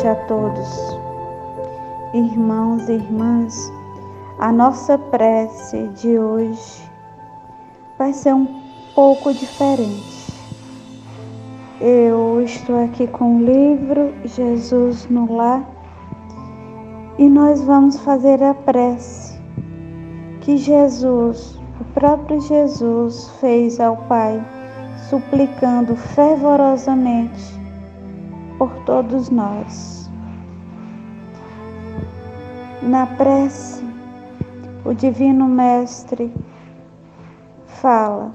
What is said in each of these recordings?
noite a todos. Irmãos e irmãs, a nossa prece de hoje vai ser um pouco diferente. Eu estou aqui com o livro Jesus no Lar e nós vamos fazer a prece que Jesus, o próprio Jesus, fez ao Pai, suplicando fervorosamente por todos nós. Na prece, o Divino Mestre fala: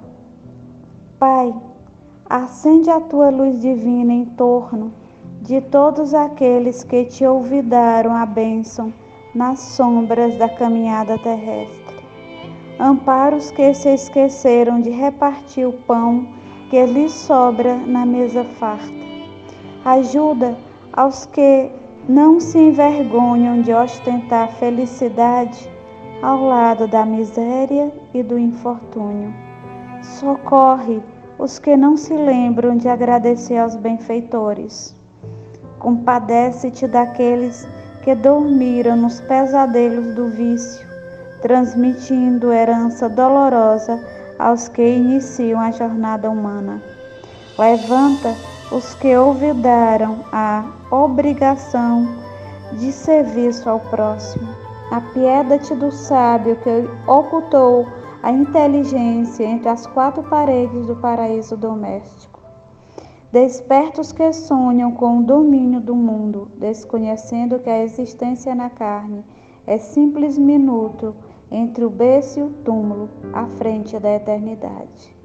Pai, acende a tua luz divina em torno de todos aqueles que te olvidaram a bênção nas sombras da caminhada terrestre. Ampara os que se esqueceram de repartir o pão que lhes sobra na mesa farta. Ajuda aos que não se envergonham de ostentar felicidade ao lado da miséria e do infortúnio. Socorre os que não se lembram de agradecer aos benfeitores. Compadece-te daqueles que dormiram nos pesadelos do vício, transmitindo herança dolorosa aos que iniciam a jornada humana. Levanta os que olvidaram a obrigação de serviço ao próximo. Apieda-te do sábio que ocultou a inteligência entre as quatro paredes do paraíso doméstico. Desperta os que sonham com o domínio do mundo, desconhecendo que a existência na carne é simples minuto entre o berço e o túmulo, à frente da eternidade.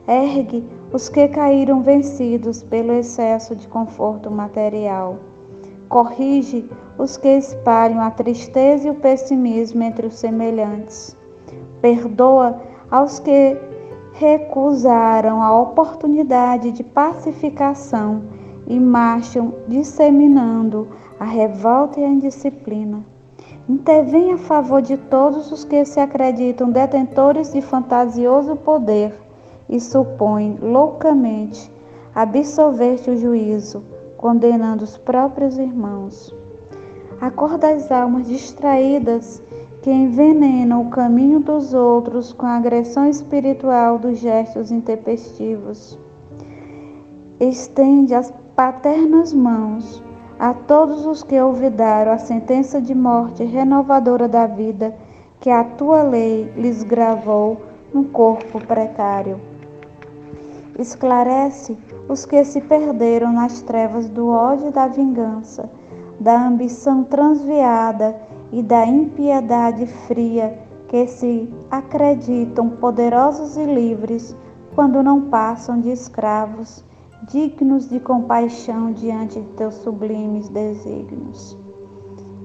Ergue os que caíram vencidos pelo excesso de conforto material. Corrige os que espalham a tristeza e o pessimismo entre os semelhantes. Perdoa aos que recusaram a oportunidade de pacificação e marcham disseminando a revolta e a indisciplina. Intervém a favor de todos os que se acreditam detentores de fantasioso poder e supõem loucamente absolver-te o juízo, condenando os próprios irmãos. Acorda as almas distraídas que envenenam o caminho dos outros com a agressão espiritual dos gestos intempestivos. Estende as paternas mãos a todos os que olvidaram a sentença de morte renovadora da vida que a tua lei lhes gravou no corpo precário. Esclarece os que se perderam nas trevas do ódio e da vingança, da ambição transviada e da impiedade fria, que se acreditam poderosos e livres quando não passam de escravos, dignos de compaixão diante de teus sublimes desígnios.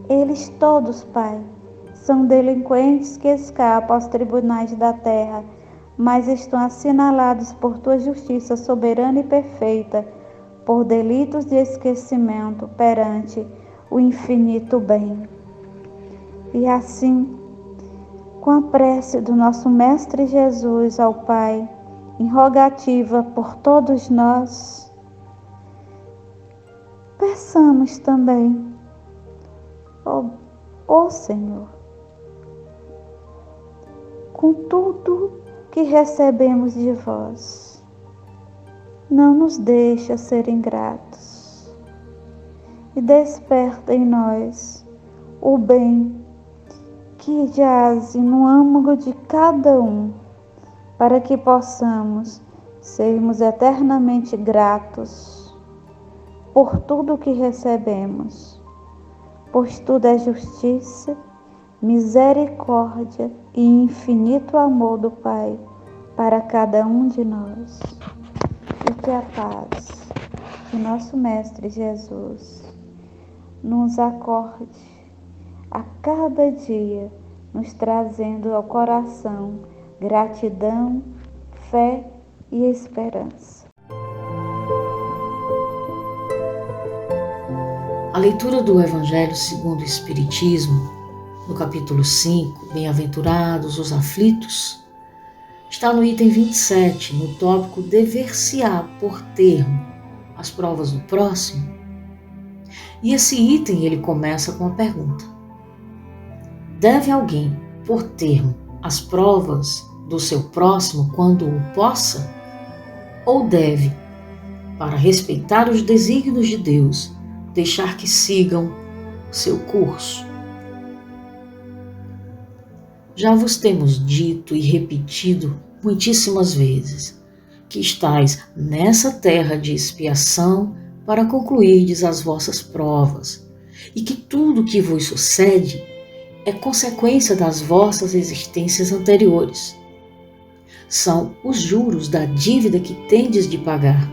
Eles todos, Pai, são delinquentes que escapam aos tribunais da terra, mas estão assinalados por tua justiça soberana e perfeita, por delitos de esquecimento perante o infinito bem. E assim, com a prece do nosso Mestre Jesus ao Pai, em rogativa por todos nós, peçamos também, ó Senhor, com tudo que recebemos de vós, não nos deixa ser ingratos e desperta em nós o bem que jaz no âmago de cada um, para que possamos sermos eternamente gratos por tudo que recebemos, pois tudo é justiça, misericórdia e infinito amor do Pai para cada um de nós. E que a paz de nosso Mestre Jesus nos acorde a cada dia, nos trazendo ao coração gratidão, fé e esperança. A leitura do Evangelho segundo o Espiritismo, no capítulo 5, Bem-aventurados os aflitos, está no item 27, no tópico Dever-se-á por termo as provas do próximo. E esse item ele começa com a pergunta: deve alguém pôr termo às provas do seu próximo quando o possa? Ou deve, para respeitar os desígnios de Deus, deixar que sigam seu curso? Já vos temos dito e repetido muitíssimas vezes que estáis nessa terra de expiação para concluirdes as vossas provas, e que tudo o que vos sucede é consequência das vossas existências anteriores. São os juros da dívida que tendes de pagar.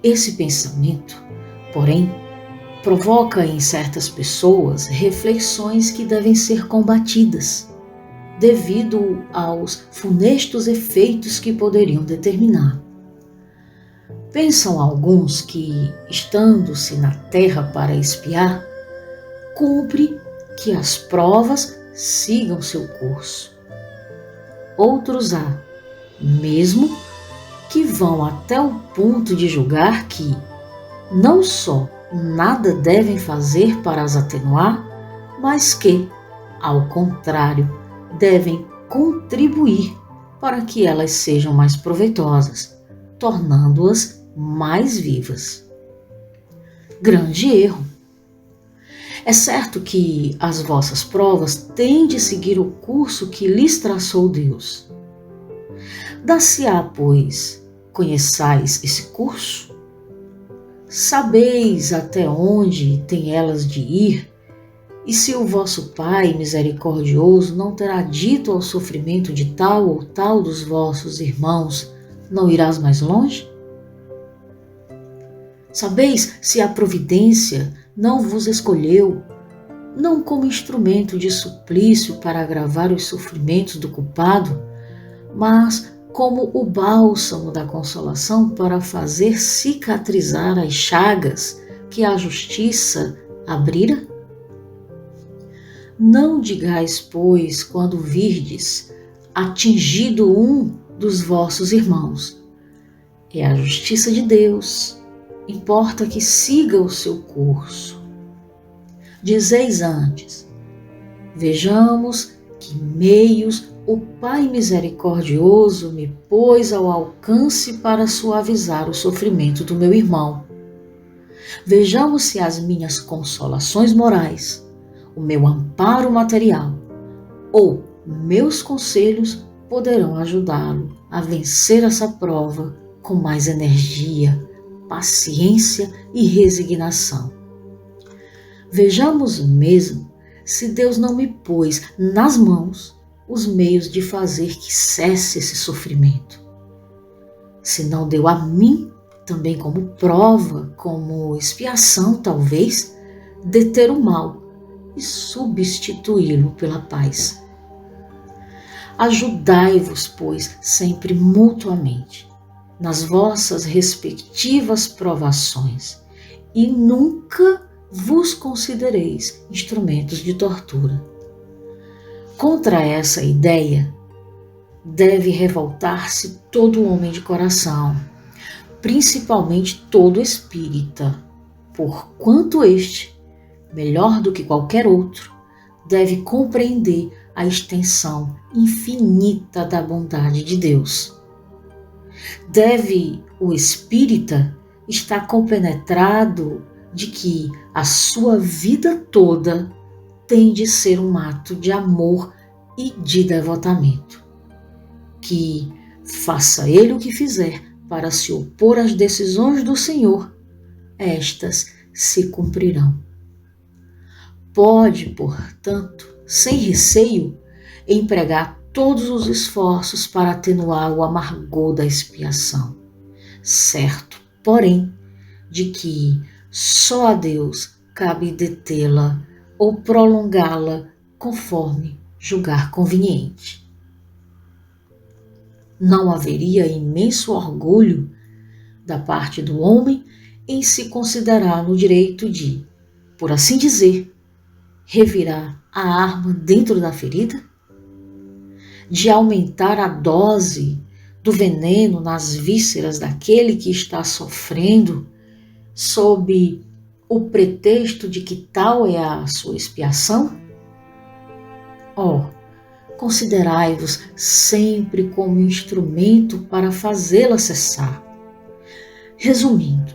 Esse pensamento, porém, provoca em certas pessoas reflexões que devem ser combatidas, devido aos funestos efeitos que poderiam determinar. Pensam alguns que, estando-se na terra para expiar, cumpre que as provas sigam seu curso. Outros há, mesmo, que vão até o ponto de julgar que não só nada devem fazer para as atenuar, mas que, ao contrário, devem contribuir para que elas sejam mais proveitosas, tornando-as mais vivas. Grande erro! É certo que as vossas provas têm de seguir o curso que lhes traçou Deus. Dar-se-á, pois, conheçais esse curso? Sabeis até onde têm elas de ir? E se o vosso Pai misericordioso não terá dito ao sofrimento de tal ou tal dos vossos irmãos, não irás mais longe? Sabeis se a providência não vos escolheu, não como instrumento de suplício para agravar os sofrimentos do culpado, mas como o bálsamo da consolação para fazer cicatrizar as chagas que a justiça abrira? Não digais, pois, quando virdes atingido um dos vossos irmãos: é a justiça de Deus, importa que siga o seu curso. Dizeis antes: vejamos que meios o Pai misericordioso me pôs ao alcance para suavizar o sofrimento do meu irmão. Vejamos se as minhas consolações morais, o meu amparo material ou meus conselhos poderão ajudá-lo a vencer essa prova com mais energia, paciência e resignação. Vejamos mesmo se Deus não me pôs nas mãos os meios de fazer que cesse esse sofrimento. Se não deu a mim também como prova, como expiação talvez, deter o mal e substituí-lo pela paz. Ajudai-vos, pois, sempre mutuamente nas vossas respectivas provações e nunca vos considereis instrumentos de tortura. Contra essa ideia deve revoltar-se todo homem de coração, principalmente todo espírita, porquanto este, melhor do que qualquer outro, deve compreender a extensão infinita da bondade de Deus. Deve o espírita estar compenetrado de que a sua vida toda tem de ser um ato de amor e de devotamento. Que, faça ele o que fizer para se opor às decisões do Senhor, estas se cumprirão. Pode, portanto, sem receio, empregar todos os esforços para atenuar o amargor da expiação, certo, porém, de que só a Deus cabe detê-la ou prolongá-la conforme julgar conveniente. Não haveria imenso orgulho da parte do homem em se considerar no direito de, por assim dizer, revirar a arma dentro da ferida? De aumentar a dose do veneno nas vísceras daquele que está sofrendo, sob o pretexto de que tal é a sua expiação? Considerai-vos sempre como instrumento para fazê-la cessar. Resumindo,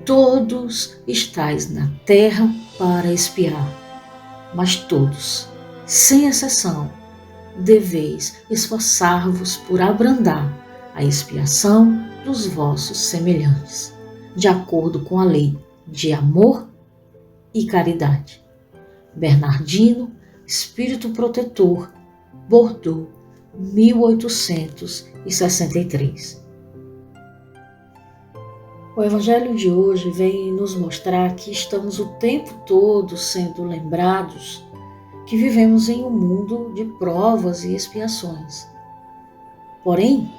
todos estáis na terra para expiar, mas todos, sem exceção, deveis esforçar-vos por abrandar a expiação dos vossos semelhantes, de acordo com a lei de amor e caridade. Bernardino, Espírito Protetor, Bordeaux, 1863. O Evangelho de hoje vem nos mostrar que estamos o tempo todo sendo lembrados que vivemos em um mundo de provas e expiações. Porém,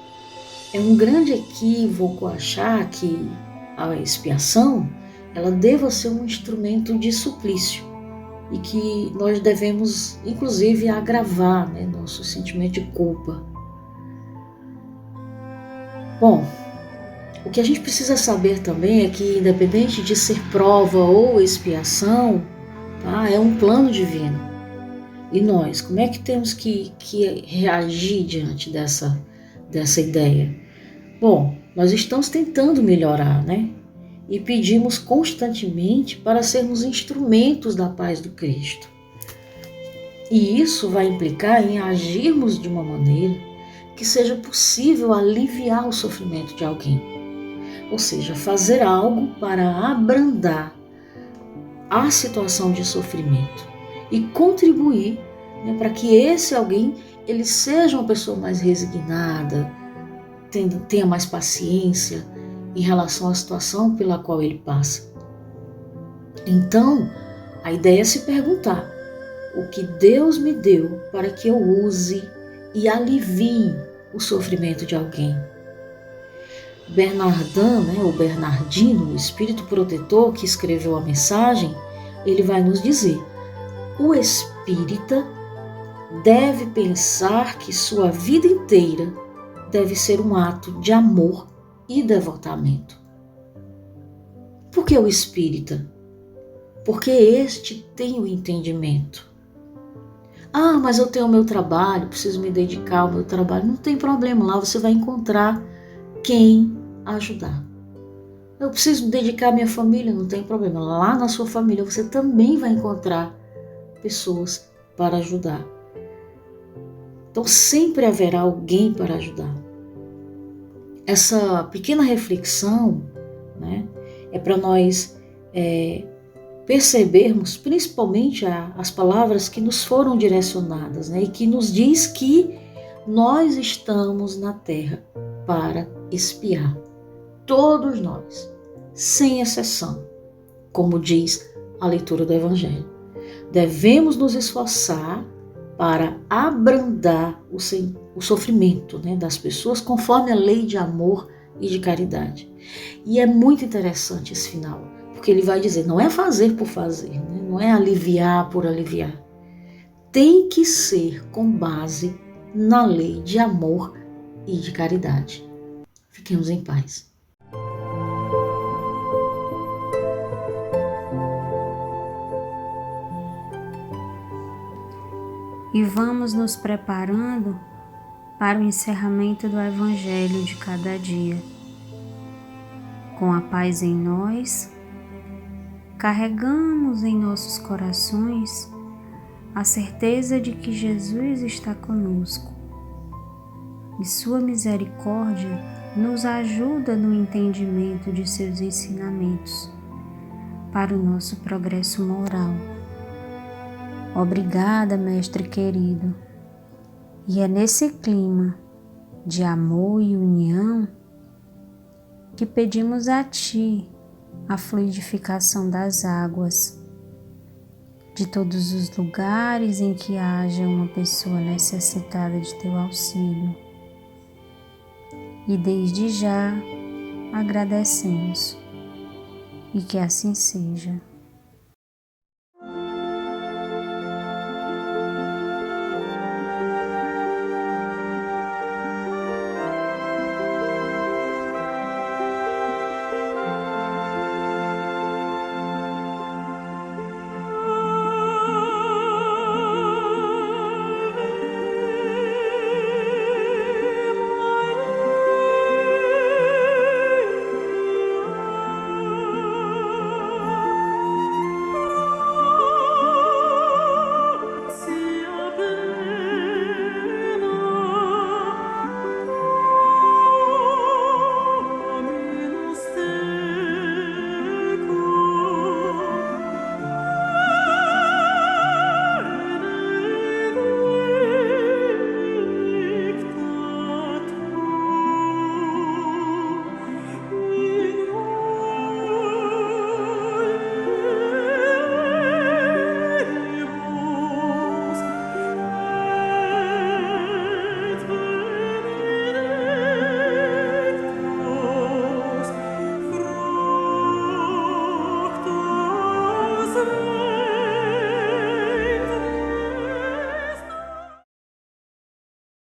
é um grande equívoco achar que a expiação ela deva ser um instrumento de suplício e que nós devemos, inclusive, agravar nosso sentimento de culpa. Bom, o que a gente precisa saber também é que, independente de ser prova ou expiação, é um plano divino. E nós, como é que temos que reagir diante dessa ideia? Bom, nós estamos tentando melhorar, E pedimos constantemente para sermos instrumentos da paz do Cristo. E isso vai implicar em agirmos de uma maneira que seja possível aliviar o sofrimento de alguém. Ou seja, fazer algo para abrandar a situação de sofrimento e contribuir para que esse alguém ele seja uma pessoa mais resignada, tenha mais paciência em relação à situação pela qual ele passa. Então, a ideia é se perguntar: o que Deus me deu para que eu use e alivie o sofrimento de alguém? Bernardino, o Espírito Protetor que escreveu a mensagem, ele vai nos dizer: o espírita deve pensar que sua vida inteira deve ser um ato de amor e devotamento. Por que o espírita? Porque este tem o entendimento. Mas eu tenho o meu trabalho, preciso me dedicar ao meu trabalho. Não tem problema, lá você vai encontrar quem ajudar. Eu preciso dedicar à minha família, não tem problema. Lá na sua família você também vai encontrar pessoas para ajudar. Então sempre haverá alguém para ajudar. Essa pequena reflexão é para nós percebermos principalmente as palavras que nos foram direcionadas e que nos diz que nós estamos na terra para expiar. Todos nós, sem exceção, como diz a leitura do Evangelho. Devemos nos esforçar para abrandar o sofrimento das pessoas conforme a lei de amor e de caridade. E é muito interessante esse final, porque ele vai dizer, não é fazer por fazer, não é aliviar por aliviar. Tem que ser com base na lei de amor e de caridade. Fiquemos em paz. E vamos nos preparando para o encerramento do Evangelho de cada dia. Com a paz em nós, carregamos em nossos corações a certeza de que Jesus está conosco e sua misericórdia nos ajuda no entendimento de seus ensinamentos para o nosso progresso moral. Obrigada, Mestre querido. E é nesse clima de amor e união que pedimos a Ti a fluidificação das águas de todos os lugares em que haja uma pessoa necessitada de Teu auxílio. E desde já agradecemos. E que assim seja.